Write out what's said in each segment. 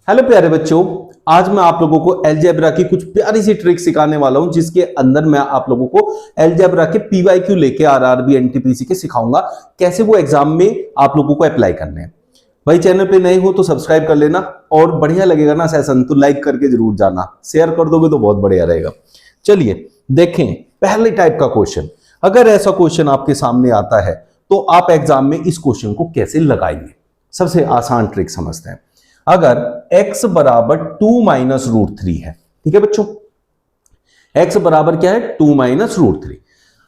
Hello प्यारे बच्चों, आज मैं आप लोगों को अलजेब्रा की कुछ प्यारी सी ट्रिक सिखाने वाला हूं, जिसके अंदर मैं आप लोगों को अलजेब्रा के पीवाईक्यू लेके आरआरबी एनटीपीसी के सिखाऊंगा कैसे वो एग्जाम में आप लोगों को अप्लाई करने हैं। भाई चैनल पे नए हो तो सब्सक्राइब कर लेना, और बढ़िया लगेगा ना सेशन तो लाइक करके जरूर जाना, शेयर कर दोगे तो बहुत बढ़िया रहेगा। चलिए देखें पहले टाइप का क्वेश्चन। अगर ऐसा क्वेश्चन आपके सामने आता है तो आप एग्जाम में इस क्वेश्चन को कैसे लगाएंगे। सबसे आसान ट्रिक समझते हैं। अगर x बराबर 2 माइनस रूट 3 है, ठीक है बच्चों, x बराबर क्या है 2 माइनस रूट 3।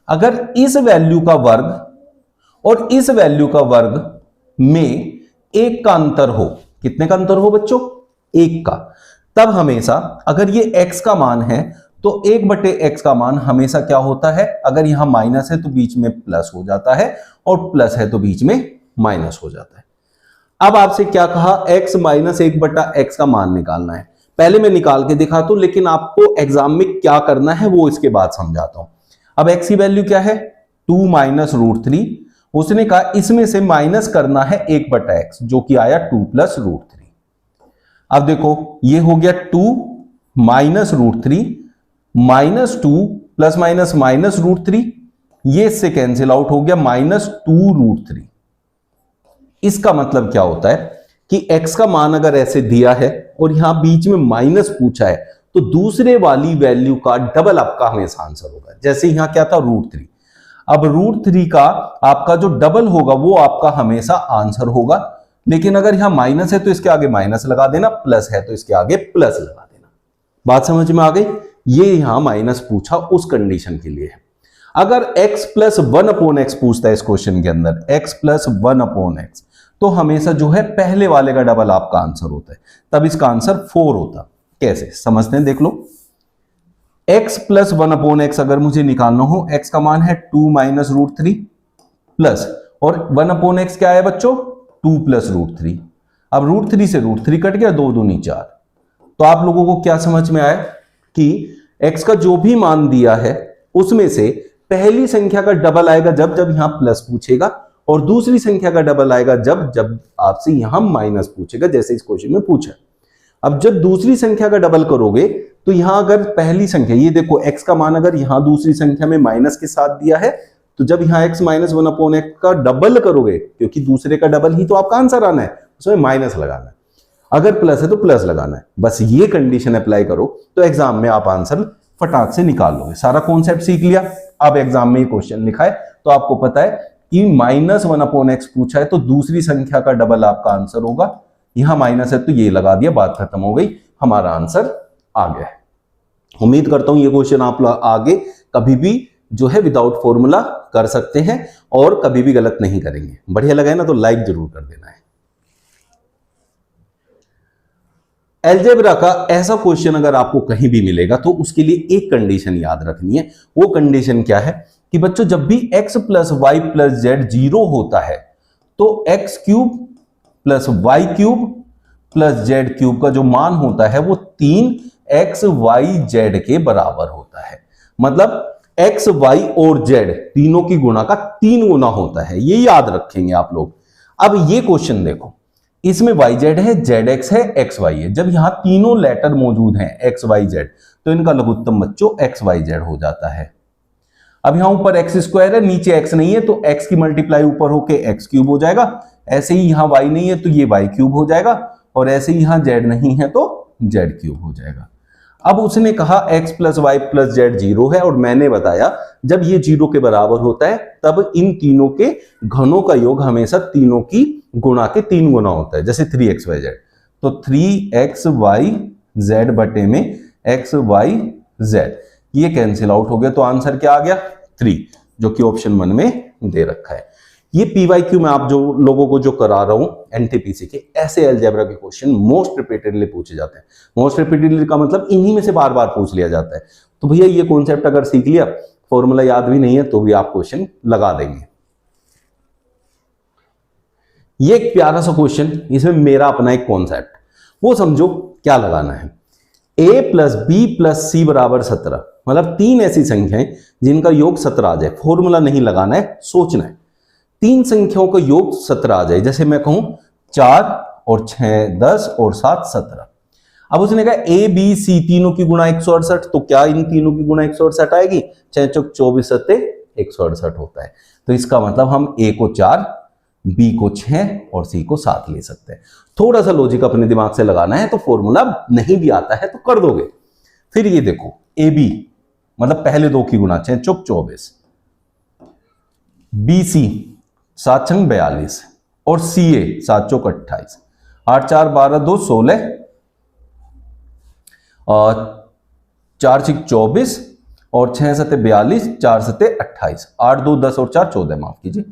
अगर इस वैल्यू का वर्ग और इस वैल्यू का वर्ग में एक का अंतर हो, कितने का अंतर हो बच्चों, एक का, तब हमेशा अगर ये x का मान है तो 1/x का मान हमेशा क्या होता है, अगर यहां माइनस है तो बीच में प्लस हो जाता है, और प्लस है तो बीच में माइनस हो जाता है। अब आपसे क्या कहा, x माइनस 1/x का मान निकालना है। पहले मैं निकाल के दिखाता हूं, लेकिन आपको एग्जाम में क्या करना है वो इसके बाद समझाता हूं। अब x की वैल्यू क्या है 2 माइनस रूट 3। उसने कहा इसमें से माइनस करना है 1/x, जो कि आया 2 प्लस रूट 3। अब देखो ये हो गया 2 minus root 3 minus 2 plus minus minus root 3, ये इससे कैंसिल आउट हो गया -2 रूट 3। इसका मतलब क्या होता है कि x का मान अगर ऐसे दिया है और यहां बीच में माइनस पूछा है तो दूसरे वाली वैल्यू का डबल आपका हमेशा आंसर होगा। जैसे यहां क्या था रूट 3, अब रूट 3 का आपका जो डबल होगा वो आपका हमेशा आंसर होगा। लेकिन अगर यहां माइनस है तो इसके आगे माइनस लगा देना, प्लस है तो इसके आगे प्लस लगा देना। बात समझ में आ गई। ये यहां माइनस पूछा उस कंडीशन के लिए है। अगर x प्लस 1/x पूछता है इस क्वेश्चन के अंदर, x प्लस 1/x, तो हमेशा जो है पहले वाले का डबल आपका आंसर होता है, तब इसका आंसर 4 होता। कैसे समझते हैं, देख लो। x प्लस 1/x अगर मुझे निकालना हो, x का मान है 2 माइनस रूट 3 प्लस, और 1/x क्या है बच्चों 2 प्लस रूट 3। अब रूट 3 से रूट 3 कट गया, 2 दूनी 4। तो आप लोगों को क्या समझ में आया कि x का जो भी मान दिया है उसमें से पहली संख्या का डबल आएगा जब जब यहां प्लस पूछेगा, और दूसरी संख्या का डबल आएगा जब जब आपसे यहां माइनस पूछेगा, जैसे इस क्वेश्चन में पूछा। अब जब दूसरी संख्या का डबल करोगे तो यहां अगर पहली संख्या, ये देखो x का मान अगर यहां दूसरी संख्या में माइनस के साथ दिया है, तो जब यहां x माइनस 1/x का डबल करोगे, क्योंकि दूसरे का डबल ही तो आपका आंसर आना है, उसमें माइनस लगाना है। अगर प्लस है तो प्लस लगाना है। बस ये कंडीशन अप्लाई करो तो एग्जाम में आप आंसर फटाक से निकाल लोगे। सारा कॉन्सेप्ट सीख लिया। अब एग्जाम में ये क्वेश्चन लिखा है तो आपको पता है कि -1/x पूछा है तो दूसरी संख्या का डबल आपका आंसर होगा। यहां माइनस है तो ये लगा दिया, बात खत्म हो गई, हमारा आंसर आ गया है। उम्मीद करता हूं ये क्वेश्चन आप आगे कभी भी जो है विदाउट फॉर्मूला कर सकते हैं और कभी भी गलत नहीं करेंगे। बढ़िया लगा है ना, तो लाइक जरूर कर देना है। अलजेब्रा का ऐसा क्वेश्चन अगर आपको कहीं भी मिलेगा तो उसके लिए एक कंडीशन याद रखनी है। वो कंडीशन क्या है कि बच्चों जब भी x plus y plus z 0 होता है तो x cube plus y cube plus z cube का जो मान होता है वो 3x y z के बराबर होता है। मतलब x y और z तीनों की गुणा का 3 गुना होता है। ये याद रखेंगे आप लोग। अब ये क्वेश्चन देखो, इसमें yz है, zx है, xy है। जब यहां तीनों लेटर मौजूद हैं xyz, तो इनका लघुत्तम बच्चों xyz हो जाता है। अब यहां ऊपर x स्क्वायर है, नीचे x नहीं है, तो x की मल्टीप्लाई ऊपर होके x क्यूब हो जाएगा। ऐसे ही यहां y नहीं है तो ये y क्यूब हो जाएगा, और ऐसे ही यहां z नहीं है तो z क्यूब हो जाएगा। अब उसने कहा x plus y plus z 0 है, और मैंने बताया जब ये 0 के बराबर होता है तब इन तीनों के घनों का योग हमेशा तीनों की गुणा के 3 गुना होता है। जैसे 3xyz, तो 3xyz बटे में xyz, ये कैंसिल आउट हो गया, तो आंसर क्या आ गया 3, जो कि ऑप्शन 1 में दे रखा है। ये पीवाईक्यू में आप जो लोगों को जो करा रहा हूं एनटीपीसी के, ऐसे अलजेब्रा के क्वेश्चन मोस्ट रिपीटेडली पूछे जाते हैं। मोस्ट रिपीटेडली का मतलब इन्हीं में से बार बार पूछ लिया जाता है। तो भैया ये कॉन्सेप्ट अगर सीख लिया, फॉर्मूला याद भी नहीं है तो भी आप क्वेश्चन लगा देंगे। ये एक प्यारा सा क्वेश्चन, इसमें मेरा अपना एक कॉन्सेप्ट, वो समझो क्या लगाना है। a प्लस बी प्लस सी बराबर 17, मतलब 3 ऐसी संख्याएं जिनका योग 17 आ जाए। फॉर्मूला नहीं लगाना है, सोचना है। 3 संख्याओं का योग 17 आ जाए, जैसे मैं कहूं 4 और 6 10 और 7 17, अब उसने कहा ए बी सी तीनों की गुणा 168, तो क्या इन तीनों की गुणा 168 आएगी? 6 चौक 24 सत्ते 168 होता है। तो इसका मतलब हम ए को 4, बी को 6 और सी को 7 ले सकते हैं। थोड़ा सा लॉजिक अपने दिमाग से लगाना है, तो फॉर्मूला नहीं भी आता है तो कर दोगे। फिर ये देखो ए बी मतलब पहले दो की गुणा 6 चौक 24, बी सी 7 छंग 42 और सी ए 7 चौक 28, 8 4 12 2 16 और 4 6 24 और 6 7 42, 4 7 28, 8 2 10 और 4 14, माफ कीजिए,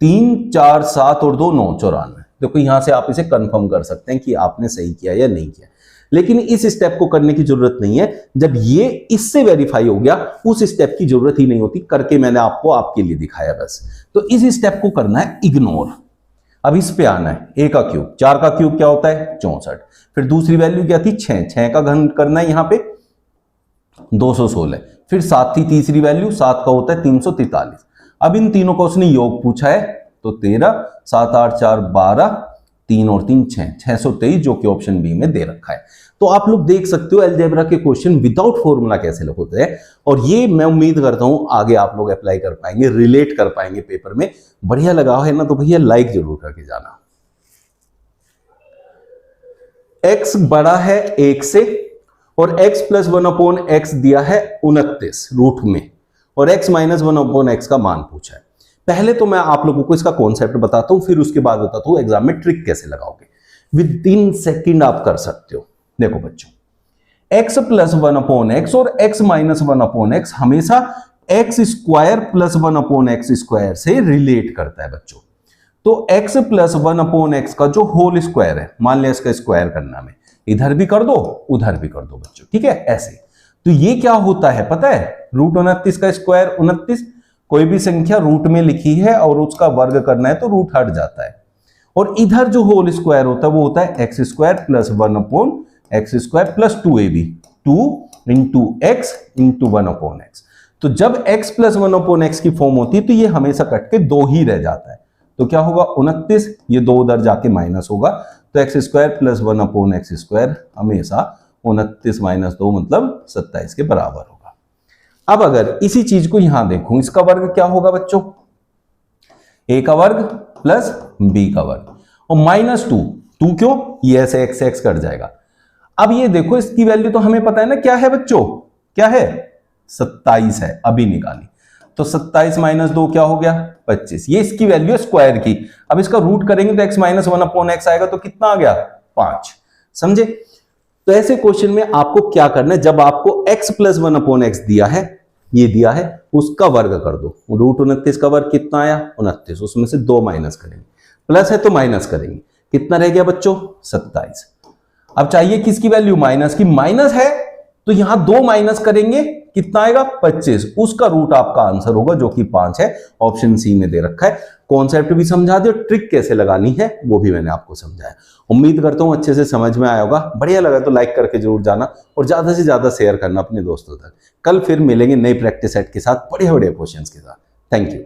3 4 7 और 2 9 94। देखो यहां से आप इसे कंफर्म कर सकते हैं कि आपने सही किया या नहीं किया, लेकिन इस स्टेप को करने की जरूरत नहीं है। जब ये इससे वेरीफाई हो गया उस स्टेप की जरूरत ही नहीं होती, करके मैंने आपको आपके लिए दिखाया बस। तो इस स्टेप को करना है इग्नोर। अब इस पे आना है, ए का क्यूब, 4 का क्यूब क्या होता है 64, फिर दूसरी वैल्यू क्या थी 6, 6 का घन करना है यहां पे 216, फिर 7 थी तीसरी वैल्यू, 7 का होता है 343। अब इन तीनों का उसने योग पूछा है तो 13 7 8 4 12, 3 और 3 6, 623 जो कि ऑप्शन बी में दे रखा है। तो आप लोग देख सकते हो अलजेब्रा के क्वेश्चन विदाउट फॉर्मूला कैसे होते हैं, और ये मैं उम्मीद करता हूं आगे आप लोग अप्लाई कर पाएंगे, रिलेट कर पाएंगे पेपर में। बढ़िया लगा है ना तो भैया लाइक जरूर करके जाना। x बड़ा है 1 से और x प्लस 1/x दिया है 29 रूट में, और x माइनस 1/x का मान पूछा है। पहले तो मैं आप लोगों को इसका कॉन्सेप्ट बताता हूं, फिर उसके बाद बताता हूं एग्जाम में ट्रिक कैसे लगाओगे। विद इन सेकेंड आप कर सकते हो। देखो बच्चों, x प्लस 1/x और x माइनस 1/x हमेशा x square plus 1/x square से रिलेट करता है बच्चों। तो x प्लस 1/x का जो होल स्क्वायर है, मान लिया इसका स्क्वायर करना में, इधर भी कर दो उधर भी कर दो बच्चों, ठीक है ऐसे। तो ये क्या होता है पता है, रूट 29 का स्क्वायर 29, कोई भी संख्या रूट में लिखी है और उसका वर्ग करना है तो रूट हट जाता है, और इधर जो होल स्क्वायर होता है वो होता है x square plus 1/x square plus 2ab, 2 into x into 1/x। तो जब x प्लस 1/x की फॉर्म होती है तो ये हमेशा कट के 2 ही रह जाता है, तो क्या होगा 29, ये 2 उधर जाके माइनस होगा, तो x square plus 1/x square हमेशा 29 माइनस 2 मतलब 27 के बराबर होगा। अब अगर इसी चीज को यहां देखूं, इसका वर्ग क्या होगा बच्चों, a का वर्ग प्लस b का वर्ग और माइनस 2, 2 क्यों, ये ऐसे x x कट जाएगा। अब ये देखो इसकी वैल्यू तो हमें पता है ना क्या है बच्चों, क्या है 27 है, अभी निकाली, तो 27 माइनस 2 क्या हो गया 25, ये इसकी वैल्यू है स्क्वायर की। अब इसका रूट करेंगे तो x माइनस 1/x आएगा, तो कितना आ गया 5, समझे। तो ऐसे क्वेश्चन में आपको क्या करना है, जब आपको x प्लस 1/x दिया है, ये दिया है, उसका वर्ग कर दो। रूट 29 का वर्ग कितना आया 29, उसमें से 2 माइनस करेंगे, प्लस है तो माइनस करेंगे, कितना रह गया बच्चों 27। अब चाहिए किसकी वैल्यू, माइनस की, माइनस है तो यहां 2 माइनस करेंगे, कितना आएगा 25, उसका रूट आपका आंसर होगा जो कि 5 है, ऑप्शन सी में दे रखा है। कॉन्सेप्ट भी समझा दिया, ट्रिक कैसे लगानी है वो भी मैंने आपको समझाया। उम्मीद करता हूं अच्छे से समझ में आया होगा। बढ़िया लगा तो लाइक करके जरूर जाना और ज्यादा से ज्यादा शेयर करना अपने दोस्तों तक। कल फिर मिलेंगे नई प्रैक्टिस सेट के साथ, बढ़िया बढ़िया क्वेश्चंस के साथ। Thank you.